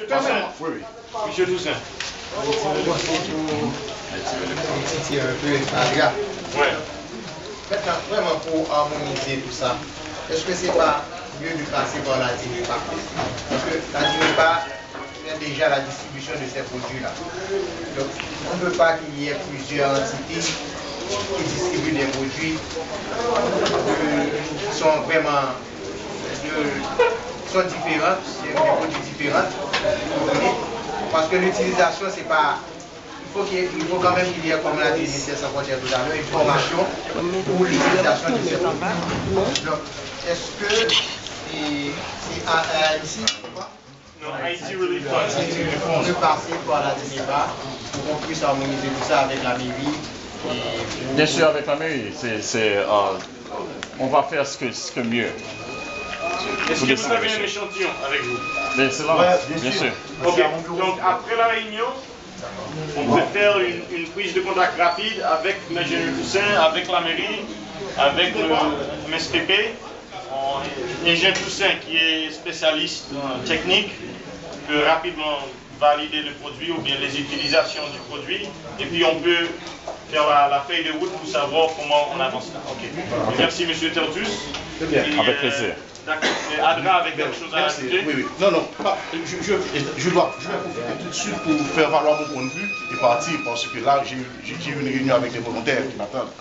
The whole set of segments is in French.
Monsieur Toussaint. Oui, oui. Monsieur Toussaint. Ouais. Maintenant, vraiment pour harmoniser tout ça, est-ce que c'est pas mieux de passer par la DINEPA? Parce que la DINEPA fait déjà la distribution de ces produits-là. Donc, on ne veut pas qu'il y ait plusieurs entités qui distribuent des produits qui sont vraiment sont différents, des produits différents. Parce que l'utilisation, c'est pas. Il faut quand même qu'il y ait, comme l'a dit ministère sans frontières tout à l'heure, une formation pour l'utilisation de ces produits. Donc, est-ce que c'est à Haïti? Non, Haïti Relief Fund. On peut passer par la DINEPA pour qu'on puisse harmoniser tout ça avec la mairie. Bien sûr, avec la mairie, on va faire ce que mieux. Est-ce que vous avez un échantillon avec vous? Bien sûr. Ok, donc après la réunion, on peut faire une prise de contact rapide avec l'ingénieur Toussaint, avec la mairie, avec le MSPP. L'ingénieur Toussaint, qui est spécialiste technique, peut rapidement valider le produit ou bien les utilisations du produit. Et puis on peut faire la feuille de route pour savoir comment on avance là. Ok. Merci M. Tertus. Avec plaisir. D'accord. Adra avec quelque chose à ajouter? Oui. Non. Je vais profiter tout de suite pour faire valoir mon point de vue et partir parce que là, j'ai eu une réunion avec des volontaires qui m'attendent.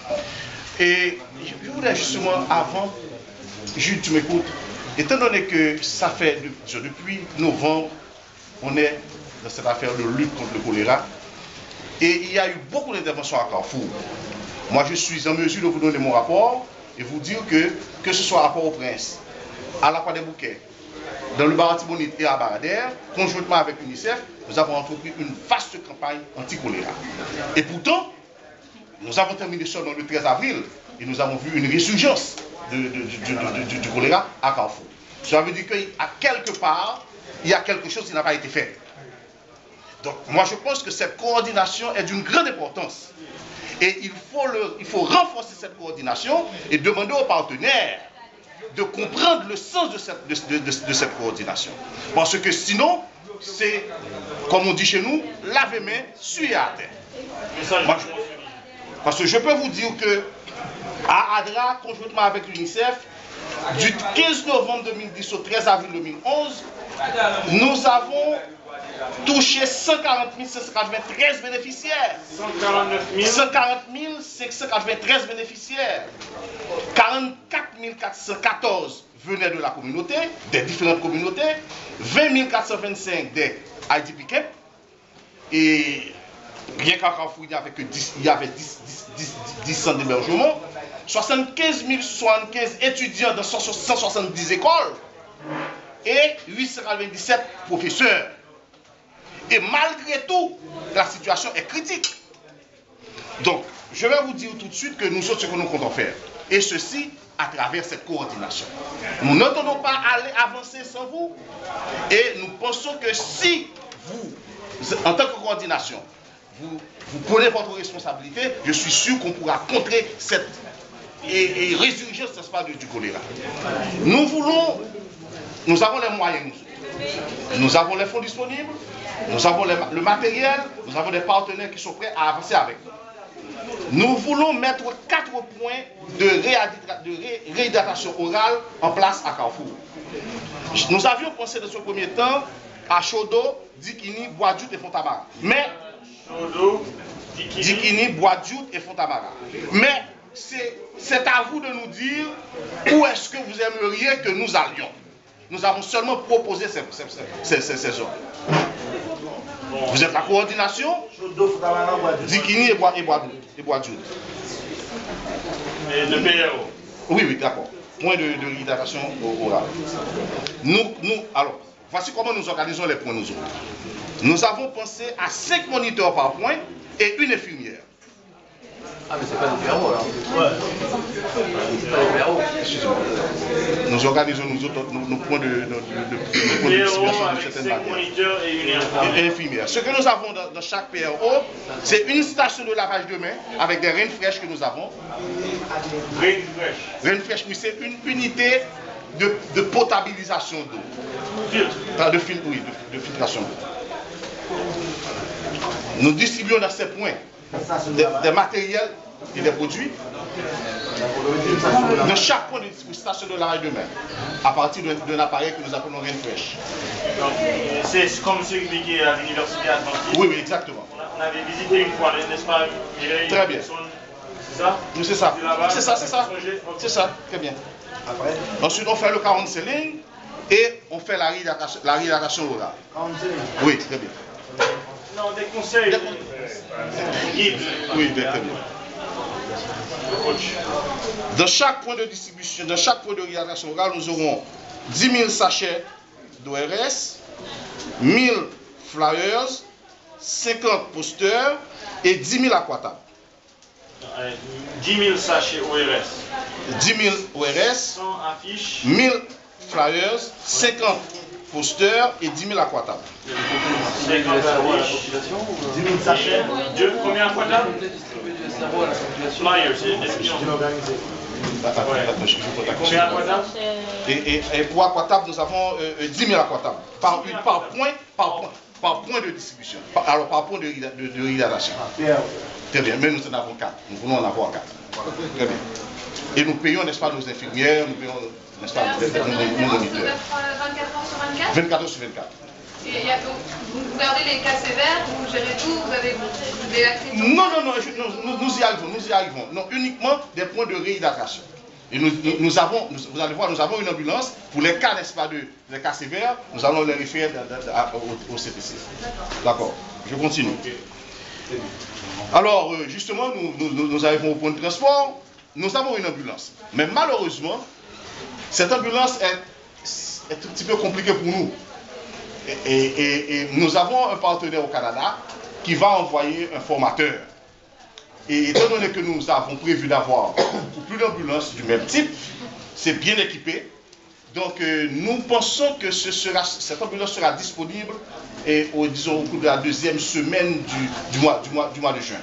Et je voulais justement, avant, Jules, tu m'écoutes, étant donné que ça fait depuis novembre, on est dans cette affaire de lutte contre le choléra et il y a eu beaucoup d'interventions à Carrefour. Moi, je suis en mesure de vous donner mon rapport et vous dire que ce soit à Port-au-Prince, à la Croix des Bouquets, dans le Baratibonite et à Baradère, conjointement avec l'UNICEF, nous avons entrepris une vaste campagne anti-choléra. Et pourtant, nous avons terminé seulement le 13 avril et nous avons vu une résurgence du choléra à Carrefour. Ça veut dire qu'à quelque part, il y a quelque chose qui n'a pas été fait. Donc, moi, je pense que cette coordination est d'une grande importance. Et il faut renforcer cette coordination et demander aux partenaires de comprendre le sens de cette coordination. Parce que sinon, c'est, comme on dit chez nous, laver main, suer à terre. Parce que je peux vous dire que à Adra, conjointement avec l'UNICEF, du 15 novembre 2010 au 13 avril 2011, nous avons touché 140 593 bénéficiaires. 140 593 bénéficiaires. 44 414 venaient de la communauté, des différentes communautés. 20 425 des IDP Camp. Et rien qu'à Carrefour, il y avait 10 centres d'hébergement. 75 075 étudiants dans 170 écoles. Et 897 professeurs. Et malgré tout, la situation est critique. Donc, je vais vous dire tout de suite que nous sommes ce que nous comptons faire. Et ceci à travers cette coordination. Nous n'entendons pas aller avancer sans vous. Et nous pensons que si vous, en tant que coordination, vous prenez votre responsabilité, je suis sûr qu'on pourra contrer cette résurgence, n'est-ce pas, du choléra. Nous avons les moyens, nous avons les fonds disponibles, nous avons le matériel, nous avons des partenaires qui sont prêts à avancer avec nous. Nous voulons mettre 4 points de réhydratation orale en place à Carrefour. Nous avions pensé dans ce premier temps à Chodo, Dikini, Bois-Djout et Fontamara. Mais Chodo, Dikini, Bois-Djout et Fontamara. Mais c'est à vous de nous dire où est-ce que vous aimeriez que nous allions. Nous avons seulement proposé ces zones. Vous êtes la coordination, Dikini et Bois-Djout. Et le PRO. Oui, d'accord. Point de réhydratation orale. Alors, voici comment nous organisons les points, nous autres. Nous avons pensé à 5 moniteurs par point et une infirmière. Ah, mais c'est pas le PRO, là. Ouais. C'est pas le PRO. Excusez-moi. Nous organisons nos points de distribution de certaines manières. Moniteurs et une infirmière. Ce que nous avons dans chaque PRO, c'est une station de lavage de mains avec des reines fraîches que nous avons. Reines fraîches. Reines fraîches, oui, c'est une unité de potabilisation d'eau. De filtration d'eau. Nous distribuons dans ces points des matériels et des produits. Dans chaque point de station de l'arrêt de mer, à partir d'un appareil que nous appelons Rain Fresh. C'est comme celui qui est à l'université Atlantique. Oui, exactement. On avait visité une fois, n'est-ce pas? Très bien. C'est ça? Oui, c'est ça. C'est ça, très bien. Ensuite, on fait le 45 lignes et on fait la réhydratation orale. Oui, très bien. Non, des conseils. Guide. Oui, très bien. Dans chaque point de distribution, dans chaque point de réhydratation orale, nous aurons 10 000 sachets d'ORS, 1000 flyers, 50 posters et 10 000 aquatables. 10 000 sachets ORS. 10 000 ORS, 100 affiches. 1000 flyers, 50 posters et 10 000 aquatables. 50 affiches. 10 000 sachets. Combien aquatables? Flyers, combien aquatables? Et pour aquatables, nous avons 10 000 aquatables. Par point de distribution. Alors par point de réhydratation. Très bien, mais nous en avons 4. Nous voulons en avoir 4. Très bien. Et nous payons, n'est-ce pas, nos infirmières, nous payons, n'est-ce pas, nos moniteurs. 24 heures sur 24? 24 heures sur 24. Et vous gardez les cas sévères, vous gérez tout, vous avez des accès? Non, nous y arrivons. Non, uniquement des points de réhydratation. Et nous avons, vous allez voir, nous avons une ambulance pour les cas, n'est-ce pas, les cas sévères, nous allons les référer au CTC. D'accord, je continue. Alors, justement, nous arrivons au point de transport, nous avons une ambulance. Mais malheureusement, cette ambulance est un petit peu compliquée pour nous. Et nous avons un partenaire au Canada qui va envoyer un formateur. Et étant donné que nous avons prévu d'avoir plus d'ambulances du même type, c'est bien équipé. Donc nous pensons que cette ambulance sera disponible disons, au cours de la deuxième semaine du mois de juin.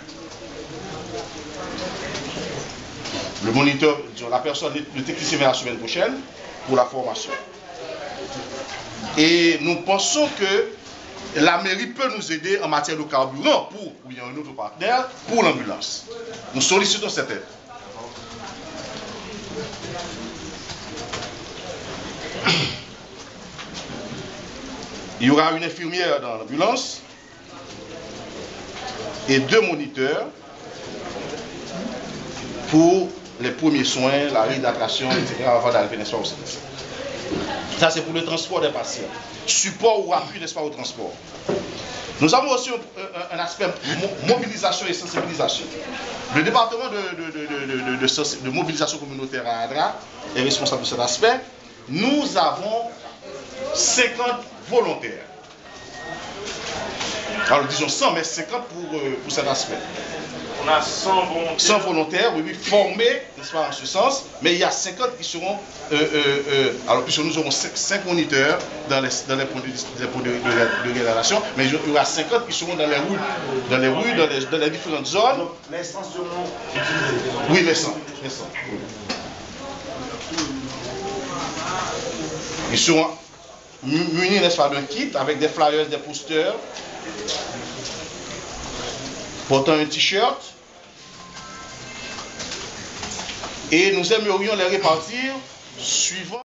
Le moniteur, disons, la personne, le technicien vient la semaine prochaine pour la formation. Et nous pensons que la mairie peut nous aider en matière de carburant ou il y a un autre partenaire pour l'ambulance. Nous sollicitons cette aide. Il y aura une infirmière dans l'ambulance et 2 moniteurs pour les premiers soins, la réhydratation, etc. avant d'arriver, n'est-ce pas, au CTC. Ça, c'est pour le transport des patients. Support ou appui, n'est-ce pas, au transport. Nous avons aussi un aspect mobilisation et sensibilisation. Le département de mobilisation communautaire à ADRA est responsable de cet aspect. Nous avons 50 volontaires. Alors disons 100, mais 50 pour cet aspect. On a 100 volontaires. 100 volontaires, oui, formés, n'est-ce pas, en ce sens, mais il y a 50 qui seront, alors puisque nous aurons 5 moniteurs dans les points de réalisation, mais il y aura 50 qui seront dans les rues, dans les différentes zones. Donc les 100 seront utilisés? Oui, les 100. Oui. Ils seront munis, n'est-ce pas, d'un kit avec des flyers, des posters, portant un t-shirt. Et nous aimerions les répartir suivant